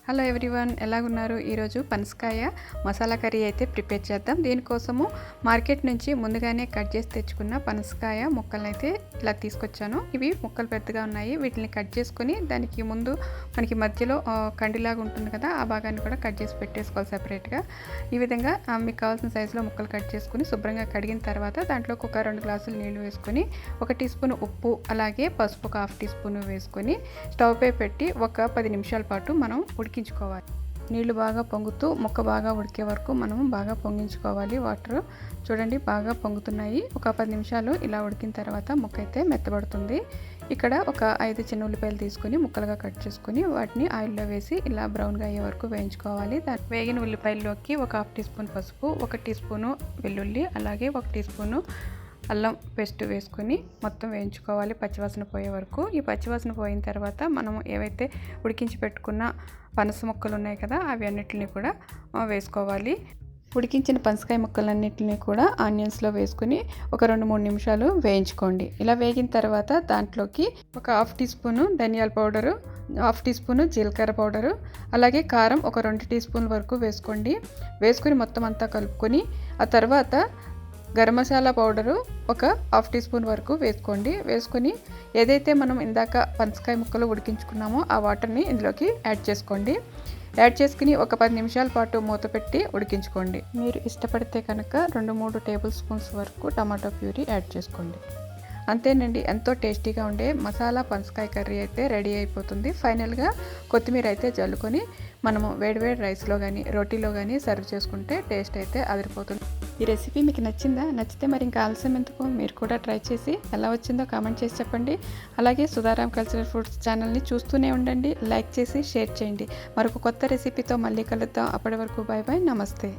Hello everyone, ఎలాగున్నారు? ఈరోజు పనసకాయ masala curry అయితే ప్రిపేర్ చేద్దాం. దీనికోసము మార్కెట్ నుంచి ముందుగానే కట్ చేసి తెచ్చుకున్న పనసకాయ ముక్కలను అయితే ఇలా తీసుకొచ్చాను. ఇవి ముక్కలు పెద్దగా ఉన్నాయి. వీటిని కట్ చేసుకొని దానికి ముందు మనకి మధ్యలో కండిలాగా ఉంటుంది కదా, ఆ భాగాన్ని కూడా కట్ చేసి పెట్టేసుకోవాలి సెపరేట్గా. ఈ విధంగా మీకు కావాల్సిన సైజులో ముక్కలు కట్ చేసుకుని శుభ్రంగా కడిగిన తర్వాత దాంట్లోకి ఒక 2 గ్లాసులు నీళ్లు వేసుకొని 1 టీ స్పూన్ ఉప్పు అలాగే పసుపు ఒక 1/2 టీ స్పూన్ వేసుకొని స్టవ్ పై పెట్టి ఒక 10 నిమిషాల పాటు మనం ఉడికించుకోవాలి. నీళ్లు బాగా పొంగుతూ ముక్క బాగా ఉడికే వరకు మనం బాగా పొంగించుకోవాలి. వాటర్ చూడండి బాగా పొంగుతున్నాయి. ఒక 10 నిమిషాలు ఇలా ఉడికిన తర్వాత ముక్క అయితే మెత్తబడుతుంది. ఇక్కడ ఒక 5 చిన్న ఉల్లిపాయలు తీసుకొని ముక్కలుగా కట్ చేసుకొని వాటిని ఆయిల్లో వేసి ఇలా బ్రౌన్గా అయ్యే వరకు వేయించుకోవాలి. వేగిన ఉల్లిపాయల్లోకి ఒక 1/2 టీ స్పూన్ పసుపు, 1 టీ స్పూను వెల్లుల్లి అలాగే 1 టీ స్పూను అల్లం పేస్ట్ వేసుకొని మొత్తం వేయించుకోవాలి పచ్చివాసన పోయే వరకు. ఈ పచ్చివాసన పోయిన తర్వాత మనం ఏవైతే ఉడికించి పెట్టుకున్న పనస ముక్కలు ఉన్నాయి కదా, అవి అన్నిటిని కూడా వేసుకోవాలి. ఉడికించిన పనసకాయ ముక్కలన్నింటినీ కూడా ఆనియన్స్లో వేసుకుని ఒక 2-3 నిమిషాలు వేయించుకోండి. ఇలా వేగిన తర్వాత దాంట్లోకి ఒక 1/2 టీ స్పూను ధనియాల పౌడరు, 1/2 టీ స్పూను జీలకర్ర పౌడరు అలాగే కారం ఒక 2 టీ స్పూన్ల వరకు వేసుకోండి. వేసుకుని మొత్తం అంతా కలుపుకొని ఆ తర్వాత గరం మసాలా పౌడరు ఒక 1/2 టీ స్పూన్ వరకు వేసుకోండి. వేసుకొని ఏదైతే మనం ఇందాక పనసకాయ ముక్కలు ఉడికించుకున్నామో ఆ వాటర్ని ఇందులోకి యాడ్ చేసుకోండి. యాడ్ చేసుకుని ఒక 10 నిమిషాల పాటు మూత పెట్టి ఉడికించుకోండి. మీరు ఇష్టపడితే కనుక 2-3 టేబుల్ స్పూన్స్ వరకు టమాటో ప్యూరీ యాడ్ చేసుకోండి. అంతేనండి, ఎంతో టేస్టీగా ఉండే మసాలా పనసకాయ కర్రీ అయితే రెడీ అయిపోతుంది. ఫైనల్గా కొత్తిమీర అయితే జల్లుకొని మనము వేడివేడి రైస్లో కానీ రోటీలో కానీ సర్వ్ చేసుకుంటే టేస్ట్ అయితే అదిరిపోతుంది. ఈ రెసిపీ మీకు నచ్చిందా? నచ్చితే మరి ఇంకా ఆలస్యం ఎందుకు, మీరు కూడా ట్రై చేసి ఎలా వచ్చిందో కామెంట్ చేసి చెప్పండి. అలాగే సుధారాం కల్చరల్ ఫుడ్స్ ఛానల్ని చూస్తూనే ఉండండి. లైక్ చేసి షేర్ చేయండి. మరొక కొత్త రెసిపీతో మళ్ళీ కలుద్దాం. అప్పటి వరకు బాయ్ బాయ్, నమస్తే.